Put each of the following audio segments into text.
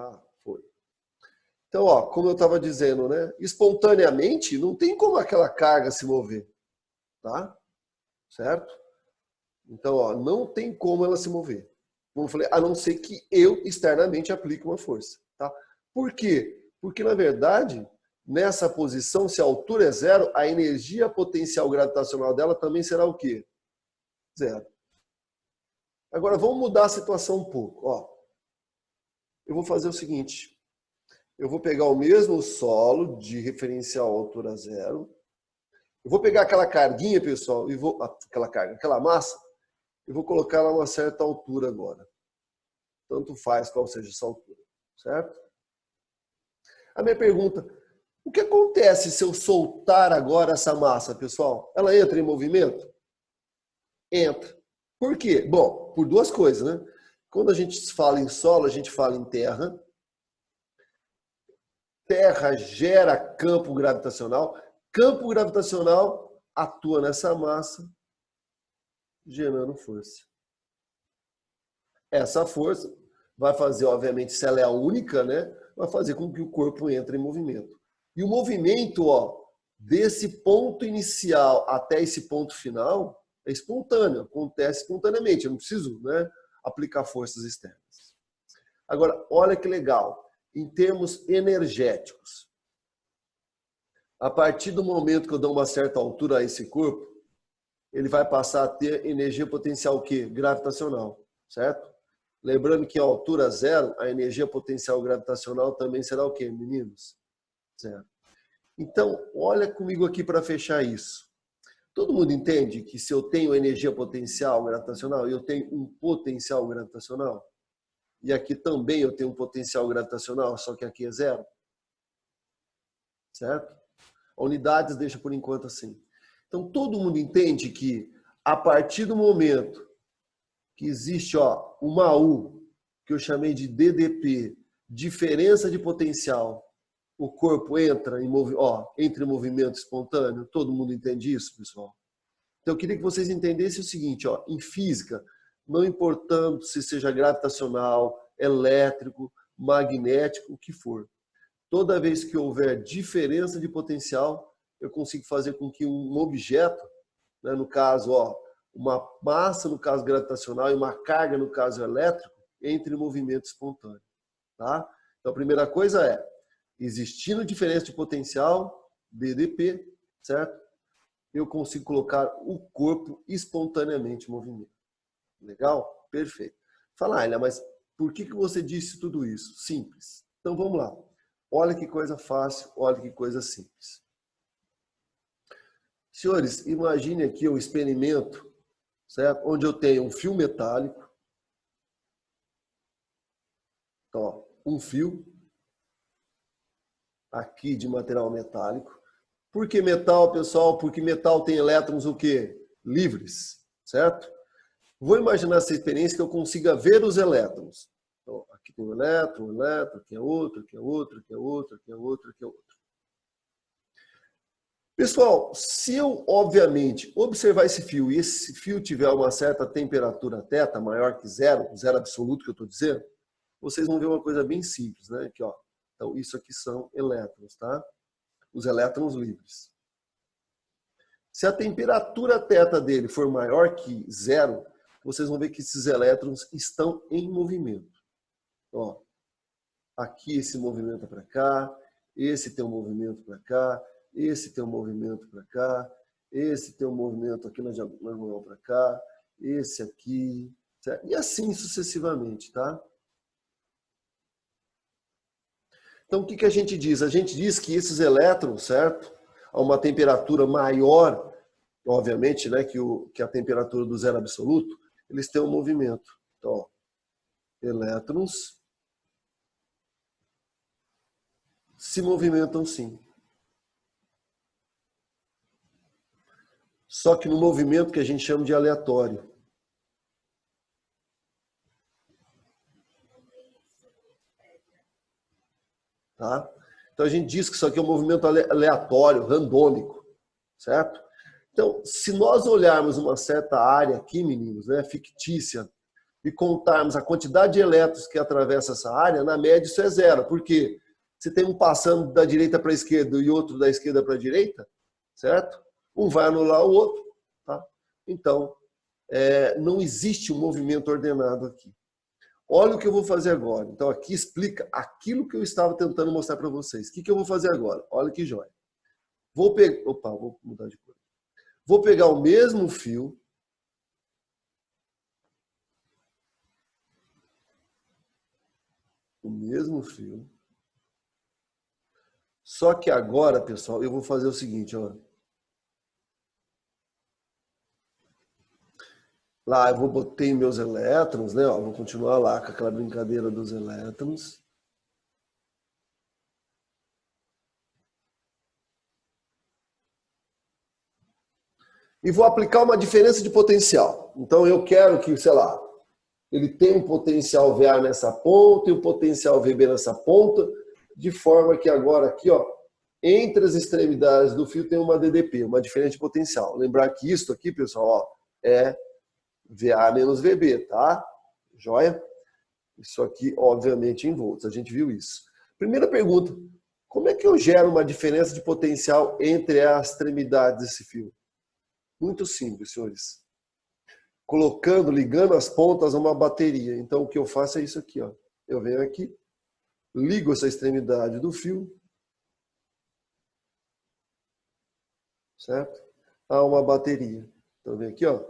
Ah, foi. Então, ó, como eu estava dizendo, né? Espontaneamente, não tem como aquela carga se mover, tá? Certo? Então, ó, não tem como ela se mover. Como eu falei, a não ser que eu externamente aplique uma força, tá? Por quê? Porque, na verdade, nessa posição, se a altura é zero, a energia potencial gravitacional dela também será o quê? Zero. Agora, vamos mudar a situação um pouco. Ó, eu vou fazer o seguinte. Eu vou pegar o mesmo solo de referencial à altura zero. Eu vou pegar aquela carguinha, pessoal, e vou aquela massa, e vou colocar ela a uma certa altura agora. Tanto faz qual seja essa altura, certo? A minha pergunta, o que acontece se eu soltar agora essa massa, pessoal? Ela entra em movimento? Entra. Por quê? Bom, por duas coisas, né? Quando a gente fala em solo, a gente fala em terra. Terra gera campo gravitacional. Campo gravitacional atua nessa massa, gerando força. Essa força vai fazer, obviamente, se ela é a única, né? Vai fazer com que o corpo entre em movimento. E o movimento, ó, desse ponto inicial até esse ponto final é espontâneo, acontece espontaneamente. Eu não preciso, né, aplicar forças externas. Agora, olha que legal. Em termos energéticos, a partir do momento que eu dou uma certa altura a esse corpo, ele vai passar a ter energia potencial o quê? Gravitacional, certo? Lembrando que a altura zero, a energia potencial gravitacional também será o quê, meninos? Zero. Então, olha comigo aqui para fechar isso. Todo mundo entende que se eu tenho energia potencial gravitacional, eu tenho um potencial gravitacional? E aqui também eu tenho um potencial gravitacional, só que aqui é zero? Certo? A unidades deixa por enquanto assim. Então, todo mundo entende que a partir do momento que existe, ó, uma U, que eu chamei de DDP, diferença de potencial, o corpo entra em movimento espontâneo. Todo mundo entende isso, pessoal? Então, eu queria que vocês entendessem o seguinte, ó, em física, não importando se seja gravitacional, elétrico, magnético, o que for. Toda vez que houver diferença de potencial, eu consigo fazer com que um objeto, né, no caso, ó, uma massa no caso gravitacional e uma carga no caso elétrico, entre em movimento espontâneo. Tá? Então a primeira coisa é, existindo diferença de potencial, DDP, certo? Eu consigo colocar o corpo espontaneamente em movimento. Legal? Perfeito. Fala, Ayla, mas por que você disse tudo isso? Simples. Então vamos lá. Olha que coisa fácil, olha que coisa simples. Senhores, imagine aqui um experimento, certo? Onde eu tenho um fio metálico, ó, um fio aqui de material metálico. Por que metal, pessoal? Porque metal tem elétrons o quê? Livres, certo? Vou imaginar essa experiência que eu consiga ver os elétrons. Então, aqui tem um elétron, aqui é outro, aqui é outro, aqui é outro, aqui é outro, aqui é outro. Pessoal, se eu, obviamente, observar esse fio e esse fio tiver uma certa temperatura θ, maior que zero, zero absoluto que eu estou dizendo, vocês vão ver uma coisa bem simples, né? Aqui, ó. Então, isso aqui são elétrons, tá? Os elétrons livres. Se a temperatura θ dele for maior que zero, vocês vão ver que esses elétrons estão em movimento. Ó, aqui esse movimento é para cá, esse tem um movimento para cá, esse tem um movimento para cá, esse tem um movimento aqui na diagonal para cá, esse aqui, certo? E assim sucessivamente, tá? Então, o que a gente diz? A gente diz que esses elétrons, certo? A uma temperatura maior, obviamente, né, que a temperatura do zero absoluto, eles têm um movimento. Então, ó, elétrons se movimentam sim. Só que no movimento que a gente chama de aleatório. Tá? Então a gente diz que isso aqui é um movimento aleatório, randômico, certo? Então, se nós olharmos uma certa área aqui, meninos, né, fictícia, e contarmos a quantidade de elétrons que atravessa essa área, na média isso é zero. Por quê? Se tem um passando da direita para a esquerda e outro da esquerda para a direita, certo? Um vai anular o outro. Tá? Então, não existe um movimento ordenado aqui. Olha o que eu vou fazer agora. Então, aqui explica aquilo que eu estava tentando mostrar para vocês. O que eu vou fazer agora? Olha que joia. Vou pegar... Opa, vou mudar de cor. Vou pegar o mesmo fio. O mesmo fio. Só que agora, pessoal, eu vou fazer o seguinte, ó. Lá eu vou botei meus elétrons, né? Ó, vou continuar lá com aquela brincadeira dos elétrons. E vou aplicar uma diferença de potencial. Então eu quero que, sei lá, ele tenha um potencial VA nessa ponta e um potencial VB nessa ponta, de forma que agora aqui, ó, entre as extremidades do fio tem uma DDP, uma diferença de potencial. Lembrar que isso aqui, pessoal, ó, é VA menos VB, tá? Joia? Isso aqui, obviamente, em volts. A gente viu isso. Primeira pergunta. Como é que eu gero uma diferença de potencial entre as extremidades desse fio? Muito simples, senhores. Ligando as pontas a uma bateria. Então, o que eu faço é isso aqui, ó. Eu venho aqui, ligo essa extremidade do fio, certo? A uma bateria. Então, vem aqui, ó.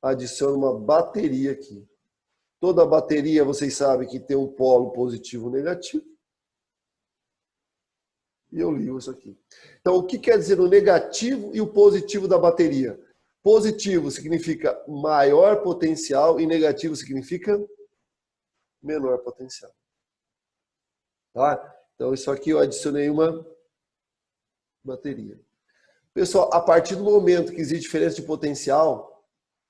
Adiciono uma bateria aqui. Toda bateria, vocês sabem que tem um polo positivo e negativo. E eu ligo isso aqui. Então, o que quer dizer o negativo e o positivo da bateria? Positivo significa maior potencial e negativo significa menor potencial. Tá? Então, isso aqui eu adicionei uma bateria. Pessoal, a partir do momento que existe diferença de potencial,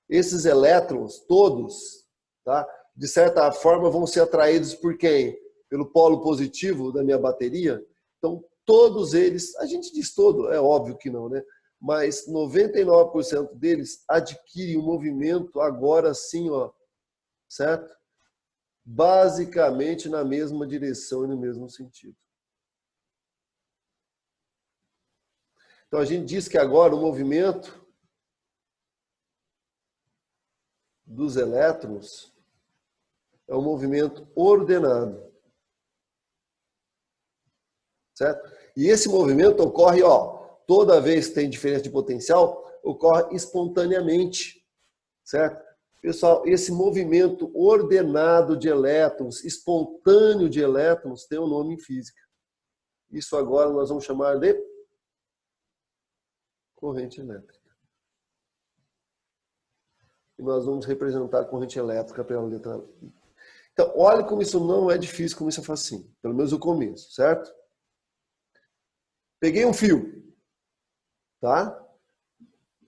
esses elétrons todos, tá, de certa forma, vão ser atraídos por quem? Pelo polo positivo da minha bateria. Então, todos eles, a gente diz todo, é óbvio que não, né? Mas 99% deles adquirem um movimento agora sim, ó, certo? Basicamente na mesma direção e no mesmo sentido. Então a gente diz que agora o movimento dos elétrons é um movimento ordenado. Certo? E esse movimento ocorre, ó, toda vez que tem diferença de potencial, ocorre espontaneamente, certo? Pessoal, esse movimento ordenado de elétrons, espontâneo de elétrons, tem um nome em física. Isso agora nós vamos chamar de corrente elétrica. E nós vamos representar a corrente elétrica pela letra I. Então, olha como isso não é difícil, como isso é facinho. Pelo menos o começo, certo? Peguei um fio, tá?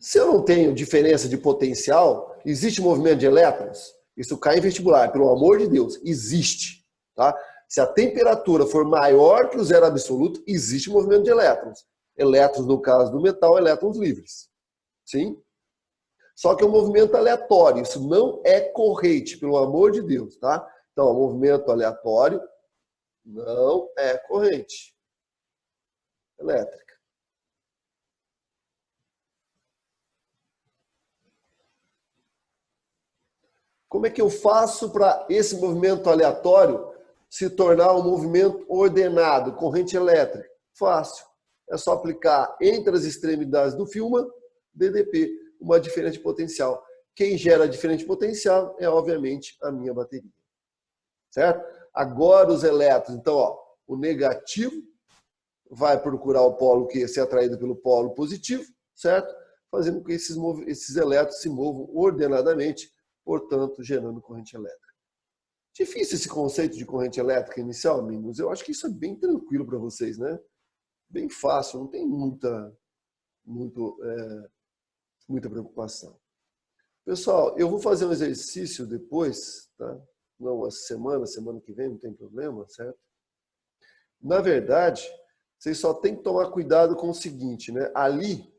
Se eu não tenho diferença de potencial, existe movimento de elétrons? Isso cai em vestibular, pelo amor de Deus, existe, tá? Se a temperatura for maior que o zero absoluto, existe movimento de elétrons. Elétrons, no caso do metal, elétrons livres. Sim? Só que é um movimento aleatório, isso não é corrente, pelo amor de Deus, tá? Então, o movimento aleatório não é corrente elétrica. Como é que eu faço para esse movimento aleatório se tornar um movimento ordenado, corrente elétrica? Fácil. É só aplicar entre as extremidades do fio uma DDP, uma diferença de potencial. Quem gera a diferença de potencial é, obviamente, a minha bateria. Certo? Agora os elétrons, então, ó, o negativo vai procurar o polo que ser atraído pelo polo positivo, certo? Fazendo com que esses elétrons se movam ordenadamente, portanto, gerando corrente elétrica. Difícil esse conceito de corrente elétrica inicial, amigos? Eu acho que isso é bem tranquilo para vocês, né? Bem fácil, não tem muita preocupação. Pessoal, eu vou fazer um exercício depois, tá? Não essa semana que vem, não tem problema, certo? Na verdade, vocês só tem que tomar cuidado com o seguinte, né? Ali,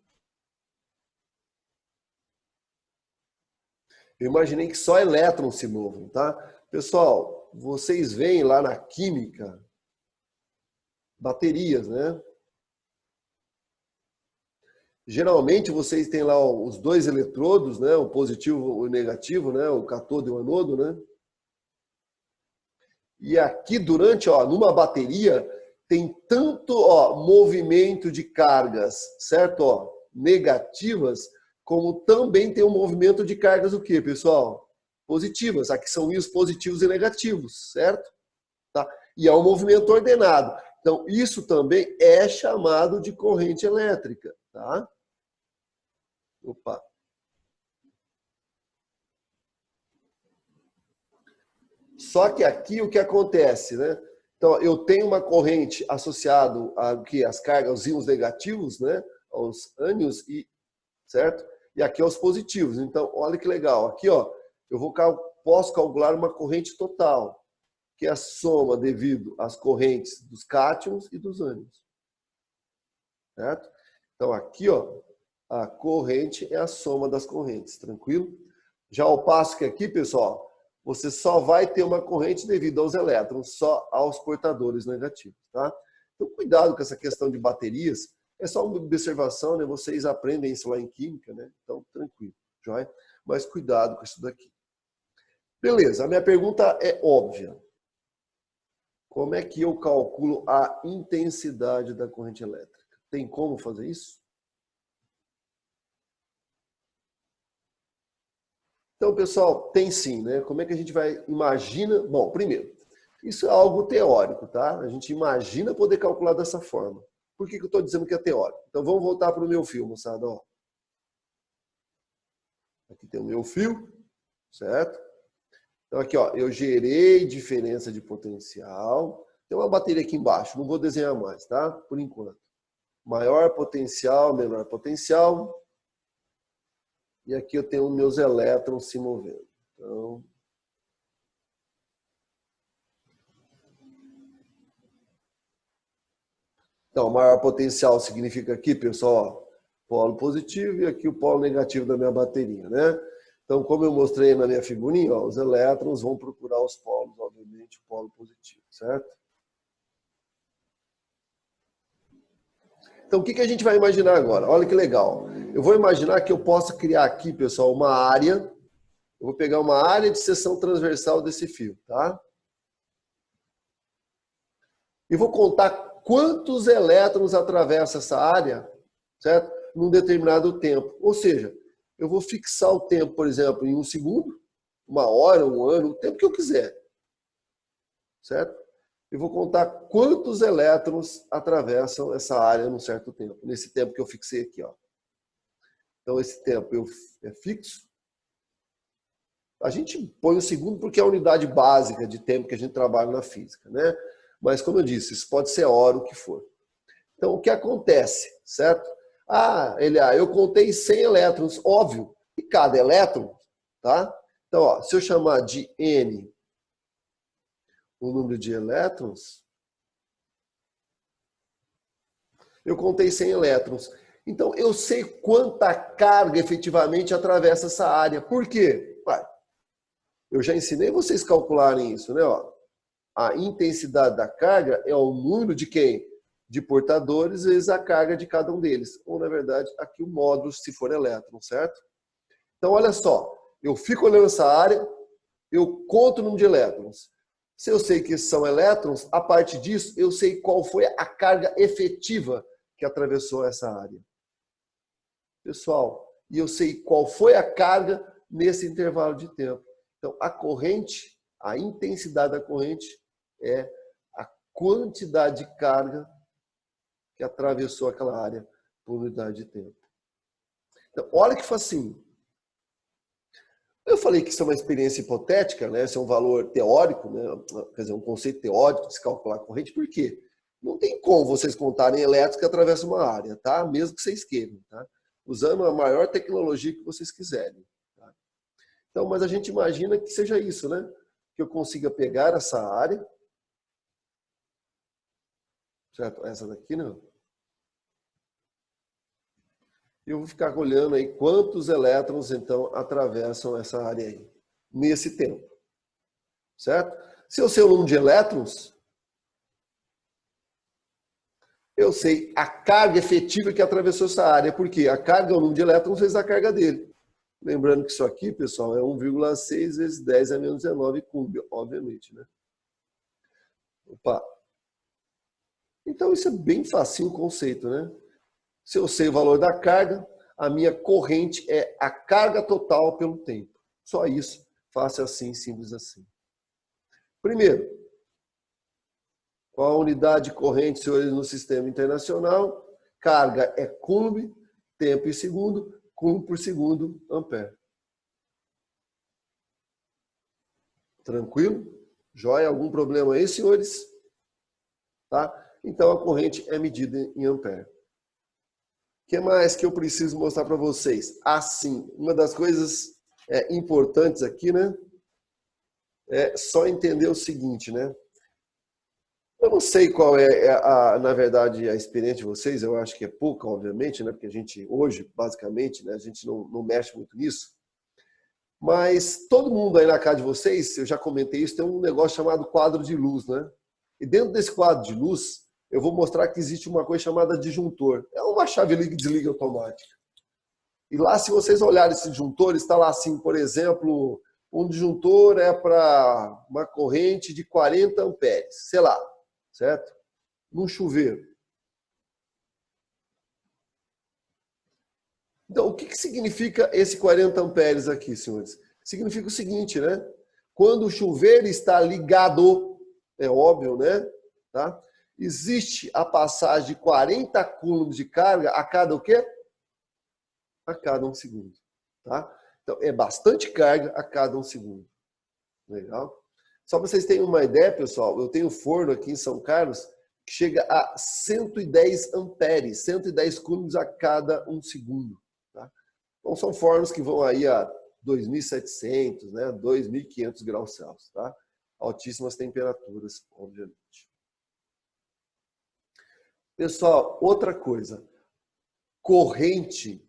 Eu imaginei que só elétrons se movam, tá? Pessoal, vocês veem lá na química baterias, né? Geralmente vocês têm lá os dois eletrodos, né? O positivo e o negativo, né? O cátodo e o anodo, né? E aqui durante, ó, numa bateria tem tanto, ó, movimento de cargas, certo? Ó, negativas, como também tem um movimento de cargas o quê, pessoal? Positivas. Aqui são íons positivos e negativos, certo? Tá? E é um movimento ordenado. Então, isso também é chamado de corrente elétrica, tá? Opa. Só que aqui o que acontece, né? Então, eu tenho uma corrente associada às cargas, aos íons negativos, né? Aos ânions, certo? E aqui aos positivos. Então, olha que legal. Aqui, ó, posso calcular uma corrente total, que é a soma devido às correntes dos cátions e dos ânions. Certo? Então, aqui, ó, a corrente é a soma das correntes, tranquilo? Já ao passo que aqui, pessoal, você só vai ter uma corrente devido aos elétrons, só aos portadores negativos, tá? Então, cuidado com essa questão de baterias. É só uma observação, né? Vocês aprendem isso lá em química, né? Então, tranquilo, joia? Mas cuidado com isso daqui. Beleza, a minha pergunta é óbvia. Como é que eu calculo a intensidade da corrente elétrica? Tem como fazer isso? Então, pessoal, tem sim, né? Como é que a gente vai imagina? Bom, primeiro, isso é algo teórico, tá? A gente imagina poder calcular dessa forma. Por que eu estou dizendo que é teórico? Então, vamos voltar para o meu fio, moçada. Ó. Aqui tem o meu fio, certo? Então, aqui, ó, eu gerei diferença de potencial. Tem uma bateria aqui embaixo, não vou desenhar mais, tá? Por enquanto. Maior potencial, menor potencial. E aqui eu tenho meus elétrons se movendo. Então, maior potencial significa aqui, pessoal, polo positivo e aqui o polo negativo da minha bateria, né? Então, como eu mostrei na minha figurinha, ó, os elétrons vão procurar os polos, obviamente, o polo positivo, certo? Então, o que a gente vai imaginar agora? Olha que legal. Eu vou imaginar que eu possa criar aqui, pessoal, uma área. Eu vou pegar uma área de seção transversal desse fio, tá? E vou contar quantos elétrons atravessa essa área, certo? Num determinado tempo. Ou seja, eu vou fixar o tempo, por exemplo, em 1 segundo, 1 hora, 1 ano, o tempo que eu quiser, certo? Eu vou contar quantos elétrons atravessam essa área num certo tempo, nesse tempo que eu fixei aqui, ó. Então, esse tempo é fixo. A gente põe o segundo porque é a unidade básica de tempo que a gente trabalha na física, né? Mas, como eu disse, isso pode ser hora, o que for. Então, o que acontece, certo? Eu contei 100 elétrons, óbvio, e cada elétron, tá? Então, ó, se eu chamar de N o número de elétrons, eu contei 100 elétrons. Então, eu sei quanta carga efetivamente atravessa essa área. Por quê? Eu já ensinei vocês calcularem isso, né? Ó, a intensidade da carga é o número de quem? De portadores vezes a carga de cada um deles. Ou, na verdade, aqui o módulo, se for elétron, certo? Então, olha só. Eu fico olhando essa área, eu conto o número de elétrons. Se eu sei que são elétrons, a partir disso, eu sei qual foi a carga efetiva que atravessou essa área. Pessoal, e eu sei qual foi a carga nesse intervalo de tempo. Então, a corrente, a intensidade da corrente é a quantidade de carga que atravessou aquela área por unidade de tempo. Então, olha que facinho. Eu falei que isso é uma experiência hipotética, né? Isso é um valor teórico, né? Quer dizer, um conceito teórico de se calcular a corrente. Por quê? Não tem como vocês contarem elétrons que atravessam uma área, tá? Mesmo que vocês queiram, tá? Usando a maior tecnologia que vocês quiserem. Tá? Então, mas a gente imagina que seja isso, né? Que eu consiga pegar essa área, certo? Essa daqui não. Eu vou ficar olhando aí quantos elétrons, então, atravessam essa área aí, nesse tempo. Certo? Se eu sei o número de elétrons, eu sei a carga efetiva que atravessou essa área. Por quê? A carga é o número de elétrons vezes a carga dele. Lembrando que isso aqui, pessoal, é 1,6 vezes 10 a menos 19 cúbio, obviamente, né? Opa. Então, isso é bem facinho o conceito, né? Se eu sei o valor da carga, a minha corrente é a carga total pelo tempo. Só isso. Fácil assim, simples assim. Primeiro, qual a unidade de corrente, senhores, no sistema internacional? Carga é coulomb, tempo em segundo, coulomb por segundo, ampere. Tranquilo? Joia? Algum problema aí, senhores? Tá? Então, a corrente é medida em ampere. O que mais que eu preciso mostrar para vocês? Assim, uma das coisas importantes aqui, né? É só entender o seguinte, né? Eu não sei qual na verdade, a experiência de vocês, eu acho que é pouca, obviamente, né? Porque a gente, hoje, basicamente, né, a gente não mexe muito nisso. Mas todo mundo aí na casa de vocês, eu já comentei isso, tem um negócio chamado quadro de luz, né? E dentro desse quadro de luz, eu vou mostrar que existe uma coisa chamada disjuntor. É uma chave liga e desliga automática. E lá, se vocês olharem esse disjuntor, está lá assim, por exemplo, um disjuntor é para uma corrente de 40 amperes, sei lá, certo? Num chuveiro. Então, o que significa esse 40 amperes aqui, senhores? Significa o seguinte, né? Quando o chuveiro está ligado, é óbvio, né? Tá? Existe a passagem de 40 coulombs de carga a cada o quê? A cada um segundo. Tá? Então, é bastante carga a cada um segundo. Legal? Só para vocês terem uma ideia, pessoal, eu tenho um forno aqui em São Carlos que chega a 110 amperes, 110 coulombs a cada um segundo. Tá? Então, são fornos que vão aí a 2.700, né, 2.500 graus Celsius. Tá? Altíssimas temperaturas, obviamente. Pessoal, outra coisa. Corrente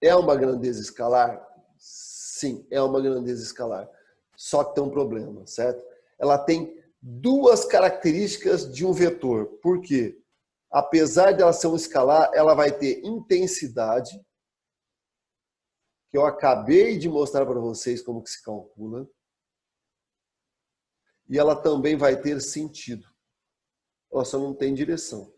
é uma grandeza escalar? Sim, é uma grandeza escalar. Só que tem um problema, certo? Ela tem duas características de um vetor. Por quê? Apesar de ela ser um escalar, ela vai ter intensidade, que eu acabei de mostrar para vocês como que se calcula, e ela também vai ter sentido. Ela só não tem direção.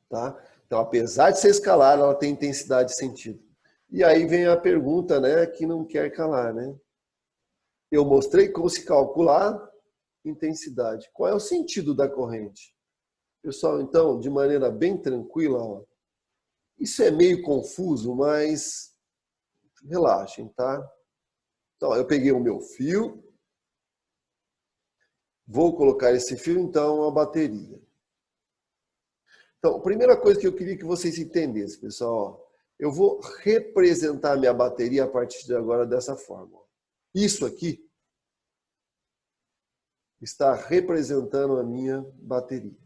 Tá? Então, apesar de ser escalar, ela tem intensidade e sentido. E aí vem a pergunta, né, que não quer calar, né? Eu mostrei como se calcular intensidade. Qual é o sentido da corrente? Pessoal, então, de maneira bem tranquila, ó, isso é meio confuso, mas relaxem, tá? Então, eu peguei o meu fio, vou colocar esse fio, então, a bateria. Então, a primeira coisa que eu queria que vocês entendessem, pessoal, ó, eu vou representar minha bateria a partir de agora dessa forma. Isso aqui está representando a minha bateria.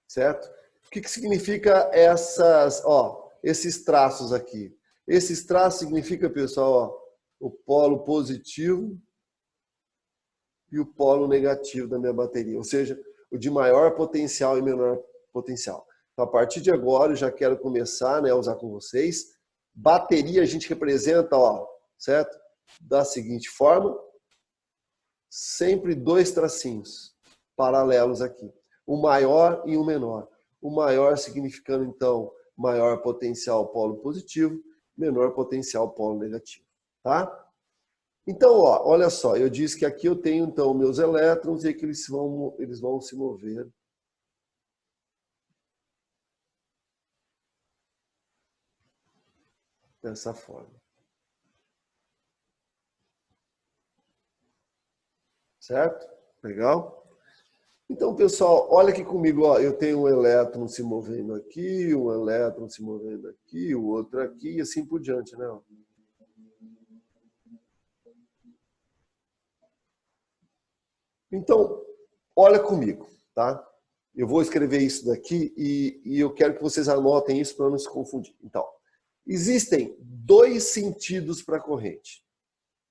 Certo? O que significa esses traços aqui? Esses traços significam, pessoal, ó, o polo positivo e o polo negativo da minha bateria, ou seja, o de maior potencial e menor potencial. Então, a partir de agora, eu já quero começar, né, a usar com vocês. Bateria a gente representa, ó, certo? Da seguinte forma, sempre dois tracinhos paralelos aqui, o maior e o menor. O maior significando, então, maior potencial polo positivo, menor potencial polo negativo, tá? Então, ó, olha só, eu disse que aqui eu tenho, então, meus elétrons e que eles vão se mover dessa forma. Certo? Legal? Então, pessoal, olha aqui comigo, ó, eu tenho um elétron se movendo aqui, um elétron se movendo aqui, o outro aqui e assim por diante, né? Então, olha comigo, tá? Eu vou escrever isso daqui e eu quero que vocês anotem isso para não se confundir. Então, existem dois sentidos para a corrente.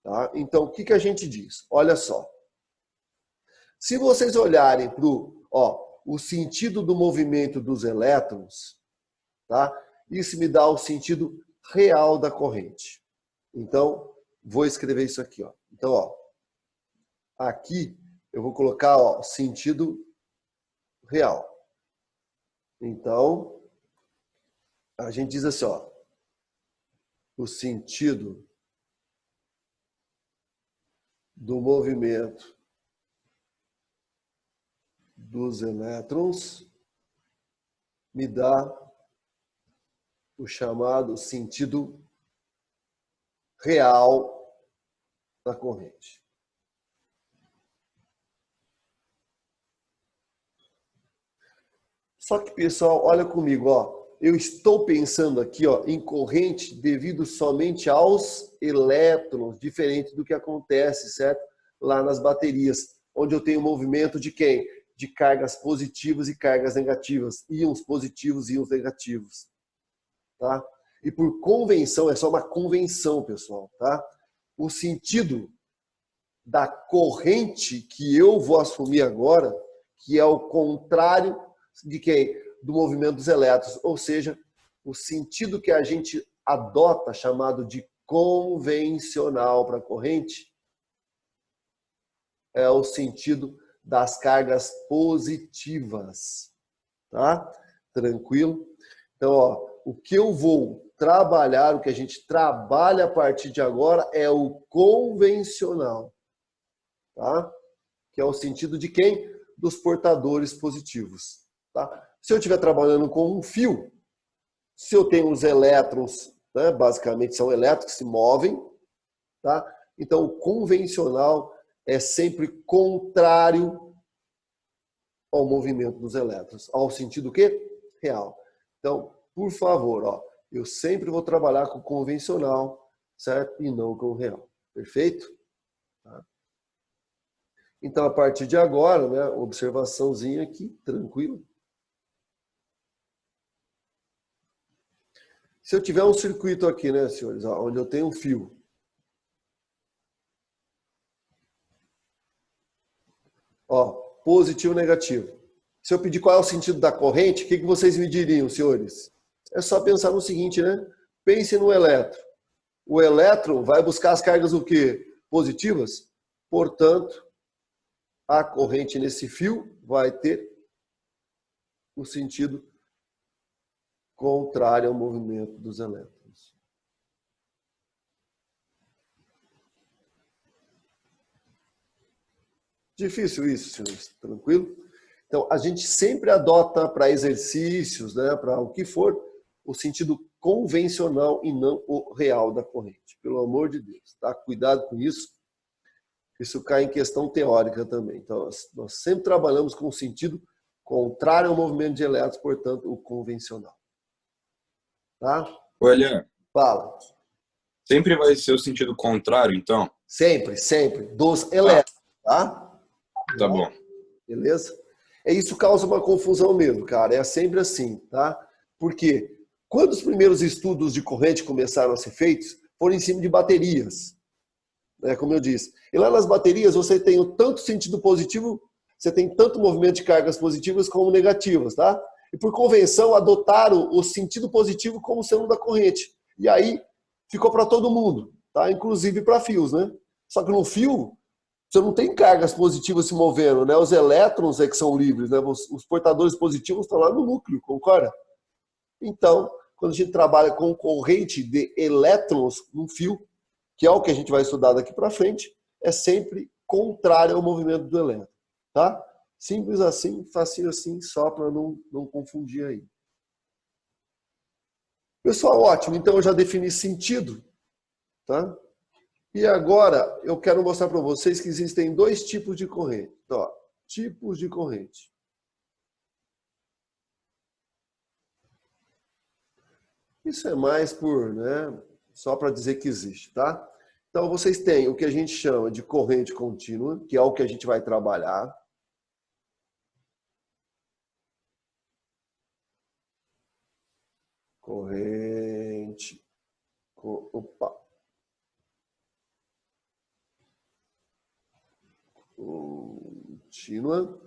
Tá? Então, o que a gente diz? Olha só. Se vocês olharem para o sentido do movimento dos elétrons, tá? Isso me dá o sentido real da corrente. Então, vou escrever isso aqui. Ó. Então, aqui eu vou colocar sentido real. Então, a gente diz assim, o sentido do movimento dos elétrons me dá o chamado sentido real da corrente. Só que, pessoal, olha comigo, eu estou pensando aqui em corrente devido somente aos elétrons, diferente do que acontece, certo? Lá nas baterias, onde eu tenho movimento de quem? De cargas positivas e cargas negativas, íons positivos e íons negativos, tá? E por convenção, é só uma convenção, pessoal, tá? O sentido da corrente que eu vou assumir agora, que é o contrário de quem? Do movimento dos elétrons, ou seja, o sentido que a gente adota, chamado de convencional para a corrente, é o sentido das cargas positivas, tá? Tranquilo? Então, o que eu vou trabalhar, o que a gente trabalha a partir de agora é o convencional, tá? Que é o sentido de quem? Dos portadores positivos, tá? Se eu estiver trabalhando com um fio, se eu tenho os elétrons, né, basicamente são elétrons que se movem, tá? Então, o convencional é sempre contrário ao movimento dos elétrons, ao sentido o quê? Real. Então, por favor, eu sempre vou trabalhar com o convencional, certo? E não com o real. Perfeito? Tá? Então, a partir de agora, né, observaçãozinha aqui, tranquilo. Se eu tiver um circuito aqui, né, senhores, onde eu tenho um fio, positivo e negativo. Se eu pedir qual é o sentido da corrente, o que vocês me diriam, senhores? É só pensar no seguinte, né? Pense no elétron. O elétron vai buscar as cargas o quê? Positivas. Portanto, a corrente nesse fio vai ter o sentido contrário ao movimento dos elétrons. Difícil isso, senhores. Tranquilo? Então, a gente sempre adota para exercícios, né, para o que for, o sentido convencional e não o real da corrente. Pelo amor de Deus, tá? Cuidado com isso. Isso cai em questão teórica também. Então, nós sempre trabalhamos com o sentido contrário ao movimento de elétrons, portanto, o convencional. Tá? Olha, fala. Sempre vai ser o sentido contrário, então? Sempre, sempre. Dos elétrons, tá? Tá bom. Beleza? Isso causa uma confusão mesmo, cara. É sempre assim, tá? Porque quando os primeiros estudos de corrente começaram a ser feitos, foram em cima de baterias, né? Como eu disse. E lá nas baterias você tem o tanto sentido positivo, você tem tanto movimento de cargas positivas como negativas, tá? E por convenção adotaram o sentido positivo como sendo da corrente. E aí ficou para todo mundo, tá? Inclusive para fios, né? Só que no fio você não tem cargas positivas se movendo, né? Os elétrons é que são livres, né? Os portadores positivos estão lá no núcleo, concorda? Então, quando a gente trabalha com corrente de elétrons num fio, que é o que a gente vai estudar daqui para frente, é sempre contrário ao movimento do elétron, tá? Simples assim, facinho assim, só para não confundir aí. Pessoal, ótimo. Então eu já defini sentido, tá? E agora eu quero mostrar para vocês que existem dois tipos de corrente. Então, tipos de corrente. Isso é mais por, né, só para dizer que existe, tá? Então vocês têm o que a gente chama de corrente contínua, que é o que a gente vai trabalhar. corrente, opa, contínua.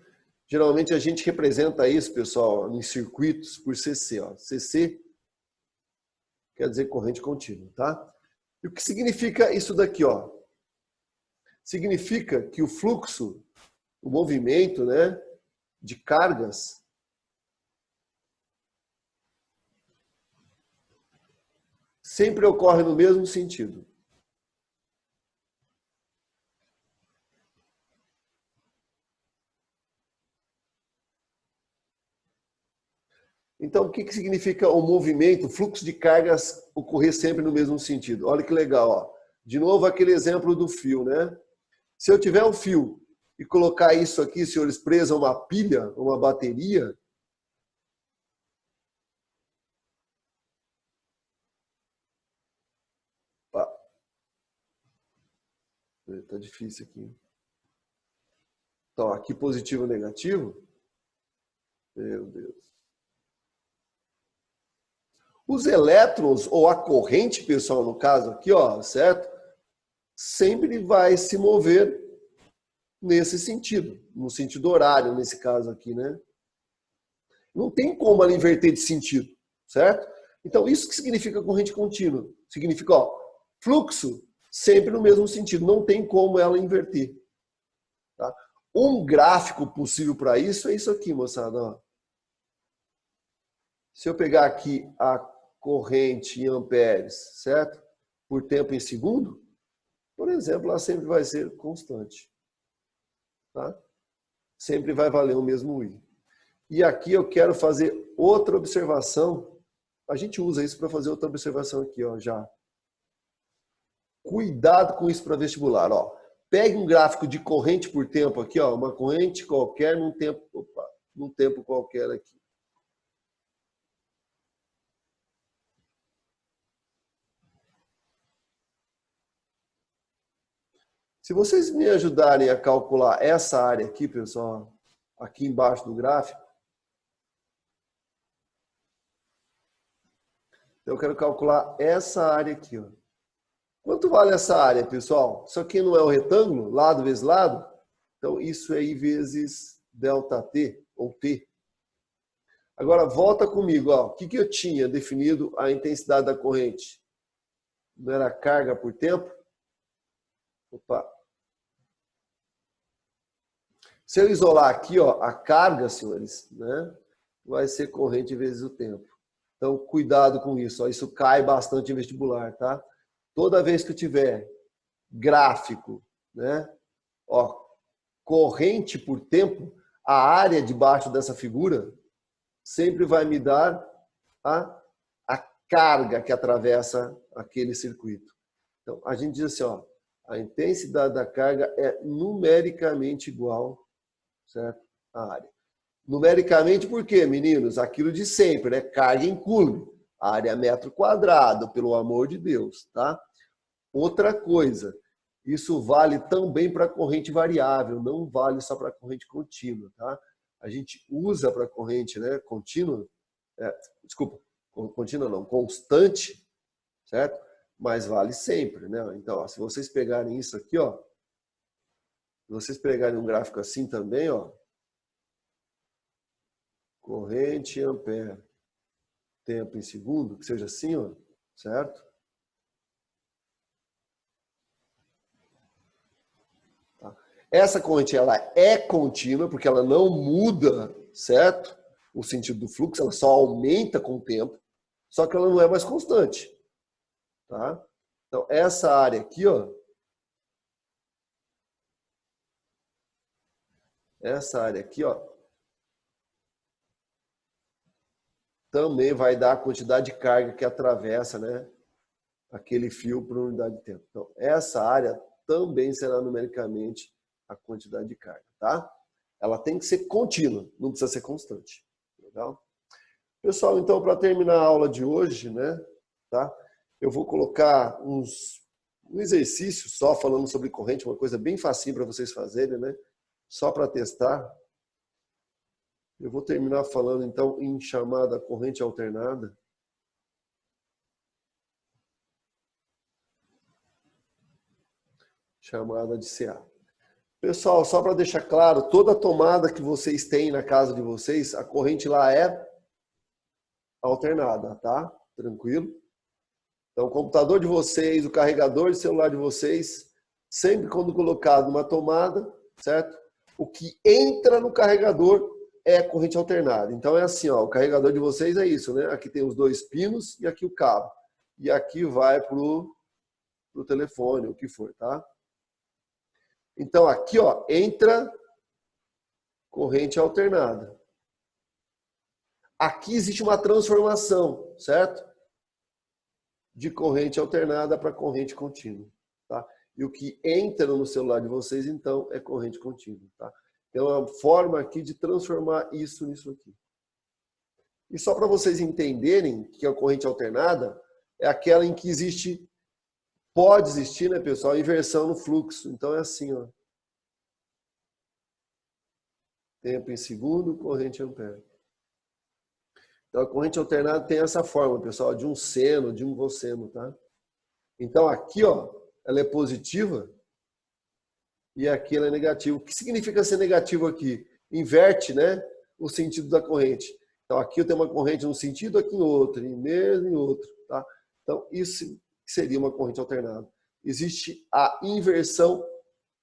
Geralmente a gente representa isso, pessoal, em circuitos por CC. Ó. CC quer dizer corrente contínua, tá? E o que significa isso daqui, ó? Significa que o fluxo, o movimento, né, de cargas sempre ocorre no mesmo sentido. Então, o que significa o movimento, o fluxo de cargas ocorrer sempre no mesmo sentido? Olha que legal, ó. De novo, aquele exemplo do fio, né? Se eu tiver um fio e colocar isso aqui, senhores, preso a uma pilha, uma bateria, tá difícil aqui. Então, aqui positivo e negativo. Meu Deus. Os elétrons, ou a corrente, pessoal, no caso aqui, ó, certo? Sempre vai se mover nesse sentido, no sentido horário, nesse caso aqui, né? Não tem como ela inverter de sentido, certo? Então, isso que significa corrente contínua. Significa, ó, fluxo sempre no mesmo sentido, não tem como ela inverter. Tá? Um gráfico possível para isso é isso aqui, moçada. Ó. Se eu pegar aqui a corrente em amperes, certo? Por tempo em segundo, por exemplo, ela sempre vai ser constante. Tá? Sempre vai valer o mesmo I. E aqui eu quero fazer outra observação. A gente usa isso para fazer outra observação aqui, ó, já. Cuidado com isso para vestibular, ó. Pegue um gráfico de corrente por tempo aqui, ó, uma corrente qualquer num tempo qualquer aqui. Se vocês me ajudarem a calcular essa área aqui, pessoal, aqui embaixo do gráfico, eu quero calcular essa área aqui, ó. Quanto vale essa área, pessoal? Isso aqui não é o retângulo, lado vezes lado? Então, isso é I vezes ΔT, ou T. Agora, volta comigo. Ó. O que eu tinha definido a intensidade da corrente? Não era carga por tempo? Opa. Se eu isolar aqui, ó, a carga, senhores, né, vai ser corrente vezes o tempo. Então, cuidado com isso. Ó. Isso cai bastante em vestibular, tá? Toda vez que eu tiver gráfico, né, ó, corrente por tempo, a área debaixo dessa figura sempre vai me dar a carga que atravessa aquele circuito. Então, a gente diz assim, ó, a intensidade da carga é numericamente igual, certo, à área. Numericamente por quê, meninos? Aquilo de sempre, né? Carga em coulomb, área metro quadrado, pelo amor de Deus, tá? Outra coisa, isso vale também para corrente variável, não vale só para corrente contínua, tá? A gente usa para corrente, né, contínua, desculpa, contínua não, constante, certo? Mas vale sempre, né? Então, ó, se vocês pegarem isso aqui, ó, se vocês pegarem um gráfico assim também, ó, corrente em ampere, tempo em segundo, que seja assim, ó, certo? Essa corrente ela é contínua, porque ela não muda, certo? O sentido do fluxo, ela só aumenta com o tempo, só que ela não é mais constante. Tá? Então, essa área aqui, ó, também vai dar a quantidade de carga que atravessa, né, aquele fio por unidade de tempo. Então, essa área também será numericamente a quantidade de carga, tá? Ela tem que ser contínua, não precisa ser constante. Legal? Pessoal, então, para terminar a aula de hoje, né, tá? Eu vou colocar um exercício só falando sobre corrente, uma coisa bem facinho para vocês fazerem, né? Só para testar. Eu vou terminar falando, então, em chamada corrente alternada. chamada de CA. Pessoal, só para deixar claro, toda tomada que vocês têm na casa de vocês, a corrente lá é alternada, tá? Tranquilo? Então, o computador de vocês, o carregador de celular de vocês, sempre quando colocado numa tomada, certo? O que entra no carregador é corrente alternada. Então, é assim, ó, o carregador de vocês é isso, né? Aqui tem os 2 pinos e aqui o cabo. E aqui vai pro telefone, o que for, tá? Então, aqui, ó, entra corrente alternada. Aqui existe uma transformação, certo? De corrente alternada para corrente contínua, tá? E o que entra no celular de vocês, então, é corrente contínua, tá? Tem uma forma aqui de transformar isso nisso aqui. E só para vocês entenderem que a corrente alternada é aquela em que existe, pode existir, né, pessoal, inversão no fluxo. Então, é assim, ó. Tempo em segundo, corrente ampere. Então, a corrente alternada tem essa forma, pessoal, de um seno, de um cosseno, tá? Então, aqui, ó, ela é positiva e aqui ela é negativa. O que significa ser negativo aqui? Inverte, né, o sentido da corrente. Então, aqui eu tenho uma corrente num sentido, aqui em outro, e mesmo em outro, tá? Então, isso seria uma corrente alternada. Existe a inversão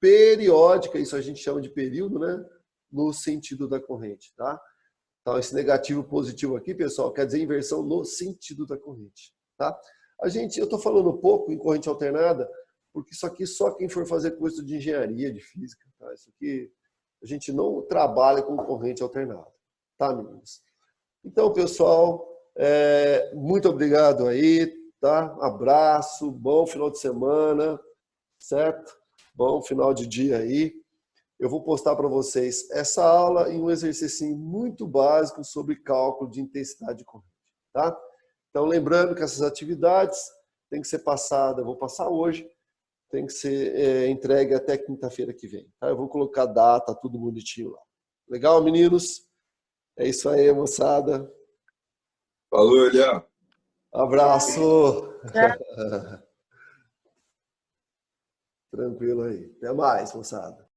periódica, isso a gente chama de período, né, no sentido da corrente, tá? Então, esse negativo positivo aqui, pessoal, quer dizer inversão no sentido da corrente, tá? Eu estou falando um pouco em corrente alternada, porque isso aqui só quem for fazer curso de engenharia, de física, tá? Isso aqui, a gente não trabalha com corrente alternada, tá, meninos? Então, pessoal, muito obrigado aí, tá? Abraço, bom final de semana, certo? Bom final de dia aí. Eu vou postar para vocês essa aula e um exercício muito básico sobre cálculo de intensidade de corrente, tá? Então, lembrando que essas atividades têm que ser passadas, eu vou passar hoje, tem que ser entregue até quinta-feira que vem, tá? Eu vou colocar data, tudo bonitinho lá. Legal, meninos? É isso aí, moçada. Falou, Eliel. Abraço! Tranquilo aí. Até mais, moçada.